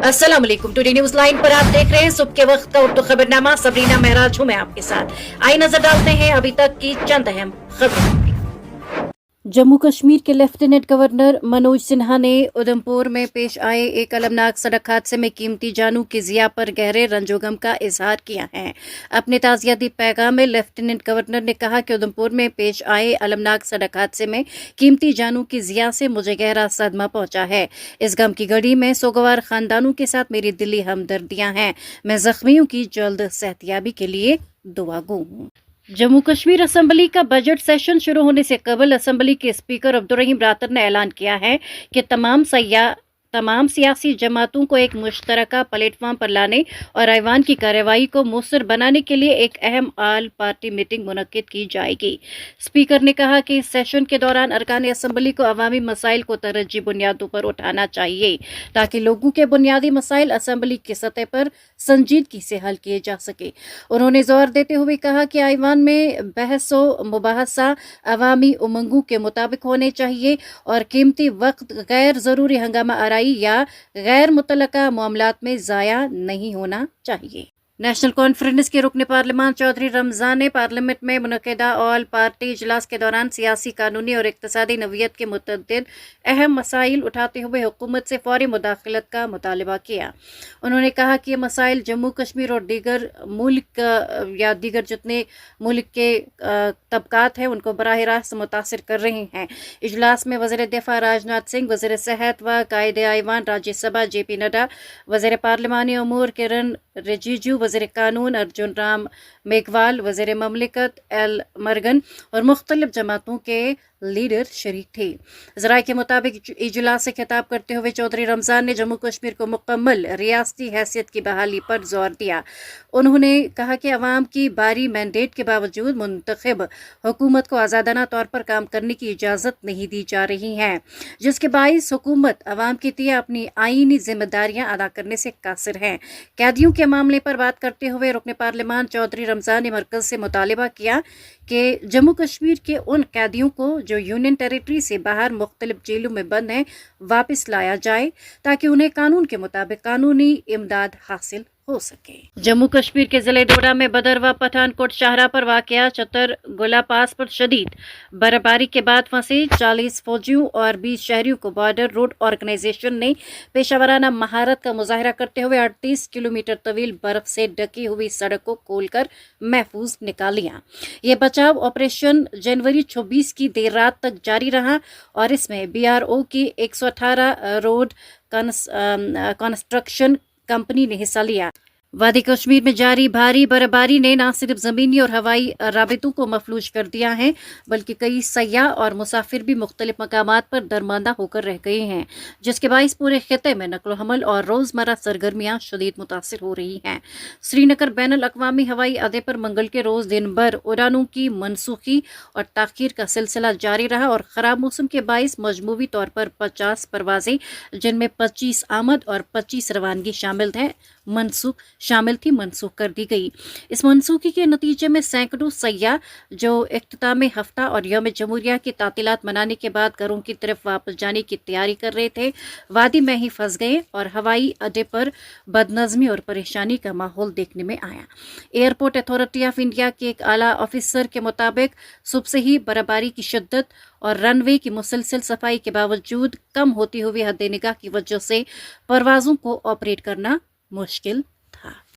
अस्सलाम वालेकुम। Today news line पर आप देख रहे हैं सुबह के वक्त का उर्दू खबरनामा। सबरीना महराज हूं मैं आपके साथ। आइए नजर डालते हैं अभी तक की चंद अहम खबरों। जम्मू कश्मीर के लेफ्टिनेंट गवर्नर मनोज सिन्हा ने उधमपुर में पेश आए एक अलमनाक सड़क हादसे में कीमती जानों की ज़िया पर गहरे रंजोगम का इजहार किया है। अपने ताज़ियती पैगाम में लेफ्टिनेंट गवर्नर ने कहा कि उधमपुर में पेश आए अलमनाक सड़क हादसे में कीमती जानों की ज़िया से मुझे गहरा सदमा पहुंचा है। इस गम की घड़ी में सोगवार खानदानों के साथ मेरी दिली हमदर्दियां हैं। मैं जख्मियों की जल्द सेहतयाबी के लिए दुआ गो हूँ। जम्मू कश्मीर असम्बली का बजट सेशन शुरू होने से कबल असम्बली के स्पीकर अब्दुल रहीम रातर ने ऐलान किया है कि तमाम सियासी जमातों को एक मुश्तरका प्लेटफॉर्म पर लाने और ऐवान की कार्रवाई को मौसर बनाने के लिए एक अहम आल पार्टी मीटिंग मुनक्किद की जाएगी। स्पीकर ने कहा कि इस सेशन के दौरान अरकान असम्बली को अवामी मसाइल को तरजीही बुनियादों पर उठाना चाहिए ताकि लोगों के बुनियादी मसाइल असम्बली की सतह पर संजीदगी से हल किए जा सके। उन्होंने जोर देते हुए कहा कि ऐवान में बहस व मुबाहसा अवामी उमंगों के मुताबिक होने चाहिए और कीमती वक्त गैर जरूरी हंगामा आराई या गैर मुतल्लका मामलात में ज़ाया नहीं होना चाहिए। नेशनल कॉन्फ्रेंस के रुकन पार्लिमान चौधरी रमजान ने पार्लियामेंट में मुनक़दा ऑल पार्टी इजलास के दौरान सियासी, कानूनी और इक़्तिसादी नवीयत के मुतअद्दिद अहम मसाइल उठाते हुए हुकूमत से फौरी मुदाखलत का मुतालबा किया। उन्होंने कहा कि ये मसाइल जम्मू कश्मीर और दीगर जितने मुल्क के तबकात हैं उनको बराह रास्त मुतासिर कर रहे हैं। इजलास में वज़ीर दिफा राजनाथ सिंह, वज़ीर सेहत व कायदे ऐवान राज्यसभा JP नड्डा, वज़ीर पार्लिमानी अमूर किरण रिजिजू, वज़ीर कानून अर्जुन राम मेघवाल, वज़ीर ममलिकत एल मरगन और मुख्तलिफ जमातों के लीडर शरीक थे। ज़राए के मुताबिक इजलास से खिताब करते हुए चौधरी रमजान ने जम्मू कश्मीर को मुकम्मल रियासती हैसियत की बहाली पर जोर दिया। उन्होंने कहा कि अवाम की बारी मैंडेट के बावजूद मुंतखब हुकूमत को आज़ादाना तौर पर काम करने की इजाज़त नहीं दी जा रही है, जिसके बाइस हुकूमत अवाम के लिए अपनी आईनी जिम्मेदारियां अदा करने से कासिर है। कैदियों के मामले पर बात करते हुए रुकन पार्लिमान चौधरी रमजान ने मरकज़ से मुतालिबा किया कि जम्मू कश्मीर के उन कैदियों को जो यूनियन टेरिटरी से बाहर मुख्तलिफ जेलों में बंद हैं वापस लाया जाए ताकि उन्हें कानून के मुताबिक कानूनी इमदाद हासिल हो सके। जम्मू कश्मीर के जिले डोडा में बदरवा पठानकोट शाहरा पर वाक़या चतर गोला पास पर शदीद बर्फबारी के बाद फंसे 40 फौजियों और 20 शहरियों को बॉर्डर रोड ऑर्गेनाइजेशन ने पेशावराना महारत का मुजाहरा करते हुए 38 किलोमीटर तवील बर्फ से ढकी हुई सड़क को खोलकर महफूज निकाल लिया। ये बचाव ऑपरेशन जनवरी 26 की देर रात तक जारी रहा और इसमें BRO की 118 रोड कंस्ट्रक्शन कंपनी ने हिस्सा लिया। वादी कश्मीर में जारी भारी बर्फबारी ने न सिर्फ ज़मीनी और हवाई राबितों को मफलूज कर दिया है बल्कि कई सयाह और मुसाफिर भी मुख्तलिफ मकामात पर दरमांदा होकर रह गए हैं, जिसके बाइस पूरे खिते में नकलो हमल और रोज़मर्रा सरगर्मियाँ शदीद मुतासिर हो रही हैं। श्रीनगर बैनुल अक़वामी हवाई अड्डे पर मंगल के रोज़ दिन भर उड़ानों की मनसूखी और ताख़ीर का सिलसिला जारी रहा और ख़राब मौसम के बाइस मजमूवी तौर पर 50 परवाजें जिनमें 25 आमद और 25 रवानगी शामिल थी मनसूख कर दी गई। इस मनसूखी के नतीजे में सैकड़ों सयाह जो इख्तिताम हफ्ता और यौम जमहूरिया की तातीलात मनाने के बाद घरों की तरफ वापस जाने की तैयारी कर रहे थे, वादी में ही फंस गए और हवाई अड्डे पर बदनज़मी और परेशानी का माहौल देखने में आया। एयरपोर्ट अथॉरिटी ऑफ इंडिया के एक आला ऑफिसर के मुताबिक सुबह से ही बर्फबारी की शिद्दत और रनवे की मुसलसल सफाई के बावजूद कम होती हुई हद निगाह की वजह से परवाज़ों को ऑपरेट करना मुश्किल